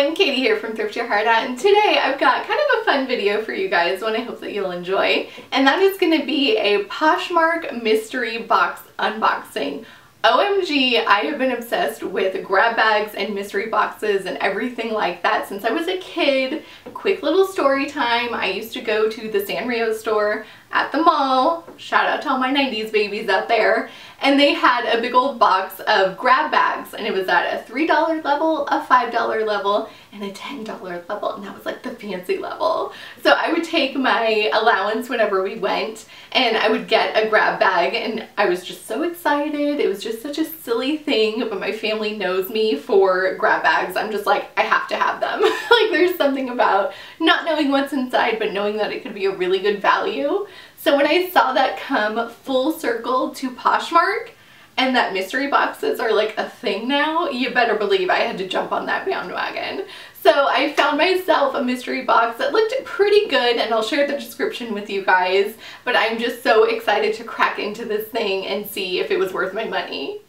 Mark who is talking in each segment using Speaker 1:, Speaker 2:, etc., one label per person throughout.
Speaker 1: everyone, Katie here from Thrift Your Heart Out, and today I've got kind of a fun video for you guys, one I hope that you'll enjoy, and that is going to be a Poshmark mystery box unboxing. OMG, I have been obsessed with grab bags and mystery boxes and everything like that since I was a kid. Quick little story time, I used to go to the Sanrio store at the mall, shout out to all my 90s babies out there, and they had a big old box of grab bags, and it was at a $3 level, a $5 level, and a $10 level, and that was like the fancy level. So I would take my allowance whenever we went, and I would get a grab bag, and I was just so excited. It was just such a silly thing, but my family knows me for grab bags. I'm just like, I have to have them. Like, there's something about not knowing what's inside, but knowing that it could be a really good value. So when I saw that come full circle to Poshmark, and that mystery boxes are like a thing now, you better believe I had to jump on that bandwagon. So I found myself a mystery box that looked pretty good, and I'll share the description with you guys, but I'm just so excited to crack into this thing and see if it was worth my money.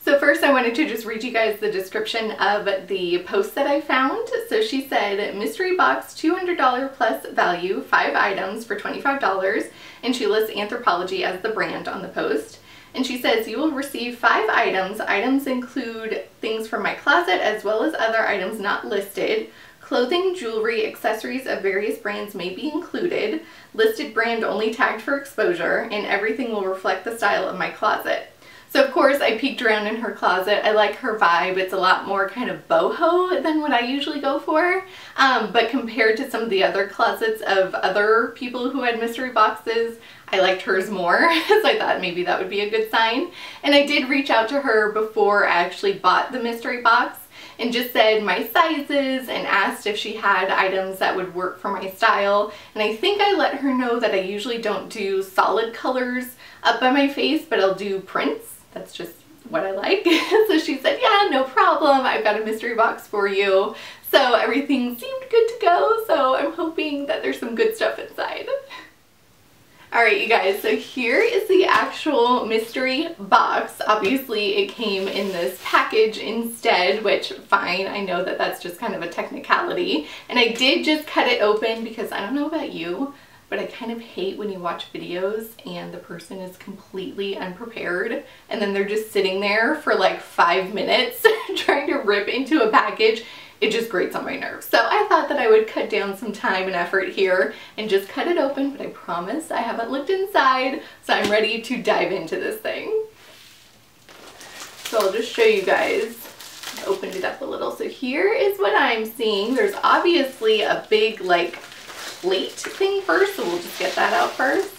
Speaker 1: So first I wanted to just read you guys the description of the post that I found. So she said, mystery box, $200 plus value, 5 items for $25, and she lists Anthropologie as the brand on the post. And she says, you will receive 5 items. Items include things from my closet as well as other items not listed. Clothing, jewelry, accessories of various brands may be included. Listed brand only tagged for exposure, and everything will reflect the style of my closet. So of course I peeked around in her closet. I like her vibe. It's a lot more kind of boho than what I usually go for. But compared to some of the other closets of other people who had mystery boxes, I liked hers more. So I thought maybe that would be a good sign. And I did reach out to her before I actually bought the mystery box and just said my sizes and asked if she had items that would work for my style. And I think I let her know that I usually don't do solid colors up by my face, but I'll do prints. That's just what I like. So she said, yeah, no problem. I've got a mystery box for you. So everything seemed good to go. So I'm hoping that there's some good stuff inside. Alright, you guys, so here is the actual mystery box. Obviously it came in this package instead, which fine, I know that that's just kind of a technicality. And I did just cut it open because I don't know about you, but I kind of hate when you watch videos and the person is completely unprepared and then they're just sitting there for like 5 minutes trying to rip into a package. It just grates on my nerves. So I thought that I would cut down some time and effort here and just cut it open, but I promise I haven't looked inside, so I'm ready to dive into this thing. So I'll just show you guys. I opened it up a little. So here is what I'm seeing. There's obviously a big like plate thing first, so we'll just get that out first.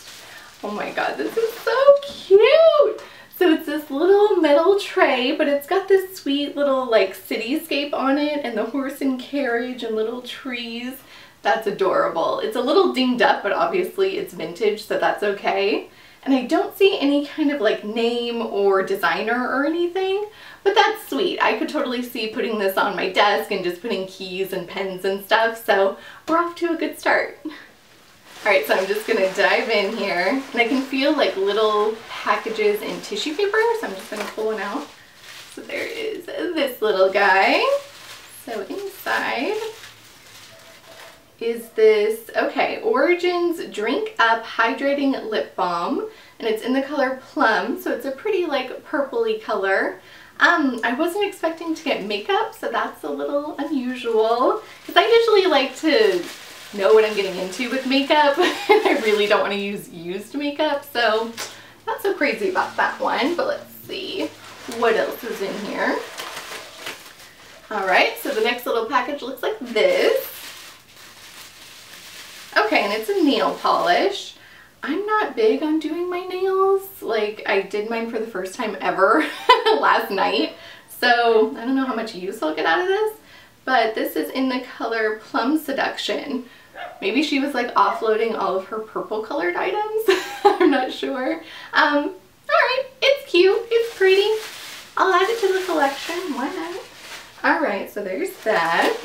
Speaker 1: Oh my god, this is so cute! So it's this little metal tray, but it's got this sweet little like cityscape on it and the horse and carriage and little trees. That's adorable. It's a little dinged up, but obviously it's vintage, so that's okay. And I don't see any kind of like name or designer or anything, but that's sweet. I could totally see putting this on my desk and just putting keys and pens and stuff, so we're off to a good start. Alright, so I'm just going to dive in here, and I can feel like little packages in tissue paper, so I'm just going to pull one out. So there is this little guy. So inside is this, okay, Origins Drink Up Hydrating Lip Balm, and it's in the color Plum, so it's a pretty like purpley color. I wasn't expecting to get makeup, so that's a little unusual, because I usually like to know what I'm getting into with makeup, and I really don't want to use used makeup, so not so crazy about that one. But let's see what else is in here. Alright, so the next little package looks like this. Okay, and it's a nail polish. I'm not big on doing my nails. Like, I did mine for the first time ever last night, so I don't know how much use I'll get out of this, but this is in the color Plum Seduction. Maybe she was like offloading all of her purple colored items. I'm not sure. Alright, it's cute, it's pretty. I'll add it to the collection, why not? Alright, so there's that.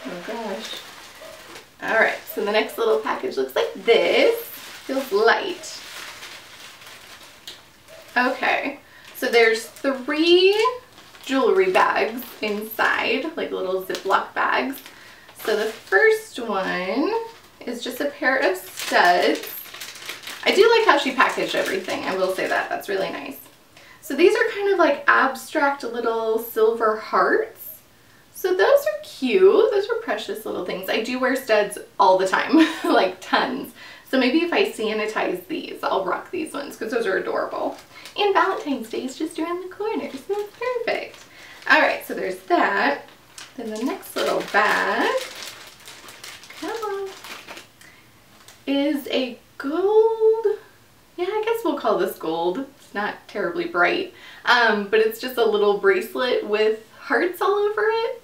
Speaker 1: Oh gosh. Alright, so the next little package looks like this. Feels light. Okay, so there's 3 jewelry bags inside, like little Ziploc bags. So the first one is just a pair of studs. I do like how she packaged everything, I will say that. That's really nice. So these are kind of like abstract little silver hearts. So those are cute. Those are precious little things. I do wear studs all the time, like tons. So maybe if I sanitize these, I'll rock these ones because those are adorable. And Valentine's Day is just around the corner, so that's perfect. All right, so there's that. Then the next little bag, come on, is a gold, yeah, I guess we'll call this gold. It's not terribly bright, but it's just a little bracelet with hearts all over it.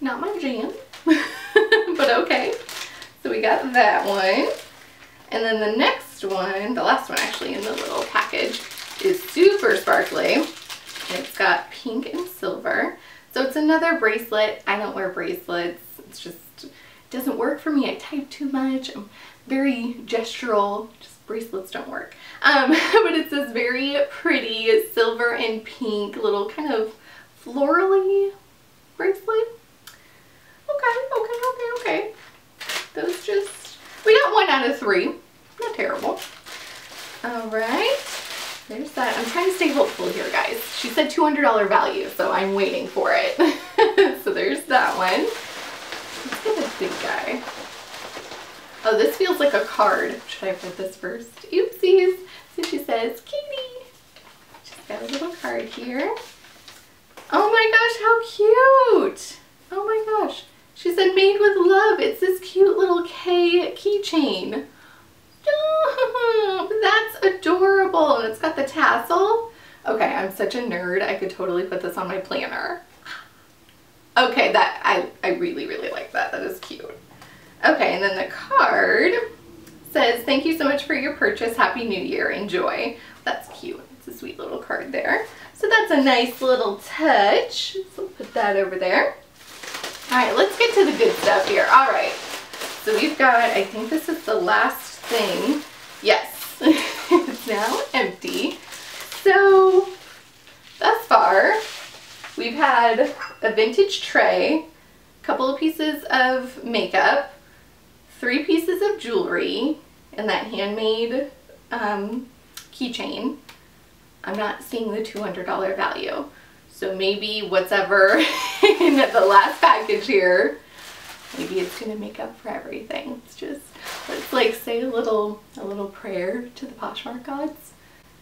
Speaker 1: Not my jam, but okay. So we got that one. And then the next one, the last one actually in the little package, is super sparkly. It's got pink and silver. So it's another bracelet. I don't wear bracelets. It's just, it doesn't work for me. I type too much. I'm very gestural. Just bracelets don't work. But it's this very pretty silver and pink little kind of florally bracelet. Okay. Those just, we got 1 out of 3. Not terrible. All right. There's that. I'm trying to stay hopeful here, guys. She said $200 value, so I'm waiting for it. So there's that one. Let's get a big guy. Oh, this feels like a card. Should I have read this first? Oopsies. So she says, Katie. She's got a little card here. Oh my gosh, how cute. Oh my gosh. She said made with love. It's this cute little K keychain. Oh, that's adorable. And it's got the tassel. Okay, I'm such a nerd. I could totally put this on my planner. Okay, that I really, really like that. That is cute. Okay, and then the card says, thank you so much for your purchase. Happy New Year. Enjoy. That's cute. It's a sweet little card there. So that's a nice little touch. So we'll put that over there. All right, let's get to the good stuff here. All right, so we've got, I think this is the last thing. Yes, it's now empty. So thus far, we've had a vintage tray, a couple of pieces of makeup, 3 pieces of jewelry, and that handmade keychain. I'm not seeing the $200 value. So maybe whatever in the last package here, maybe it's gonna make up for everything. It's just, let's like say a little prayer to the Poshmark gods.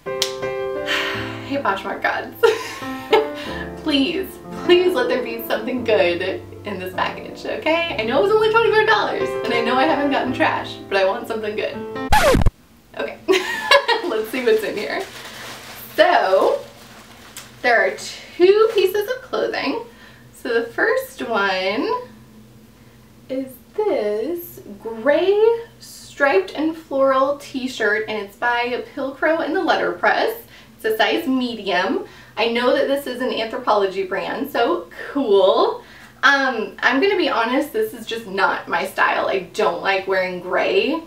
Speaker 1: Hey Poshmark gods, please let there be something good in this package, okay? I know it was only $25 and I know I haven't gotten trash, but I want something good. Okay, let's see what's in here. So, there are 2 pieces of clothing. So the first one is this gray striped and floral t-shirt, and it's by Pilcrow in the letterpress. It's a size medium. I know that this is an Anthropologie brand, so cool. I'm gonna be honest, this is just not my style. I don't like wearing gray.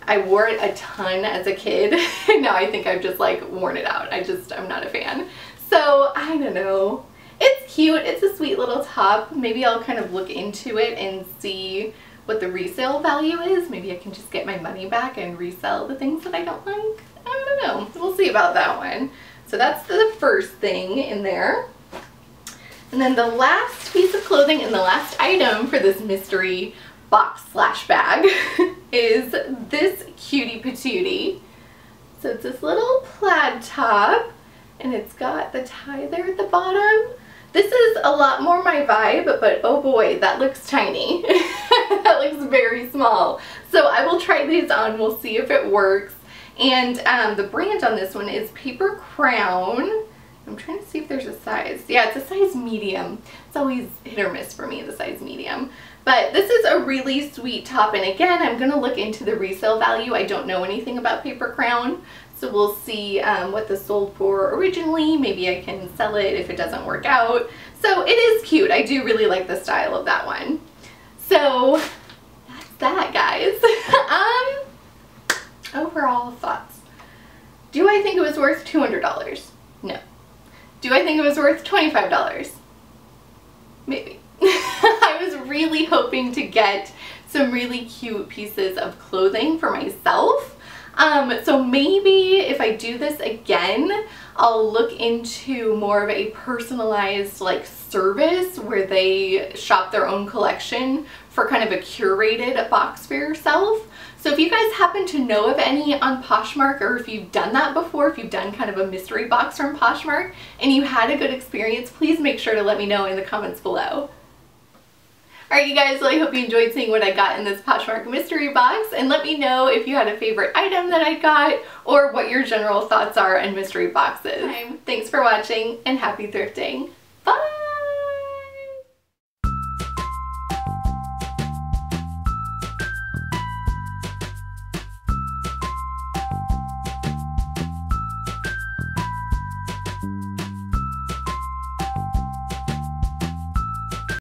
Speaker 1: I wore it a ton as a kid, and now I think I've just like worn it out. I'm not a fan. So, I don't know. It's cute. It's a sweet little top. Maybe I'll kind of look into it and see what the resale value is. Maybe I can just get my money back and resell the things that I don't like. I don't know. We'll see about that one. So that's the first thing in there. And then the last piece of clothing and the last item for this mystery box slash bag is this cutie patootie. So it's this little plaid top. And it's got the tie there at the bottom. This is a lot more my vibe, but oh boy, that looks tiny. That looks very small. So I will try these on, we'll see if it works. And the brand on this one is Paper Crown. I'm trying to see if there's a size. Yeah, it's a size medium. It's always hit or miss for me, the size medium. But this is a really sweet top, and again, I'm gonna look into the resale value. I don't know anything about Paper Crown. So we'll see what this sold for originally. Maybe I can sell it if it doesn't work out. So it is cute. I do really like the style of that one. So that's that, guys. Overall thoughts. Do I think it was worth $200? No. Do I think it was worth $25? Maybe. I was really hoping to get some really cute pieces of clothing for myself. So maybe if I do this again, I'll look into more of a personalized like service where they shop their own collection for kind of a curated box for yourself. So if you guys happen to know of any on Poshmark, or if you've done that before, if you've done kind of a mystery box from Poshmark and you had a good experience, please make sure to let me know in the comments below. Alright you guys, well I hope you enjoyed seeing what I got in this Poshmark mystery box, and let me know if you had a favorite item that I got or what your general thoughts are on mystery boxes. Thanks for watching and happy thrifting. Bye!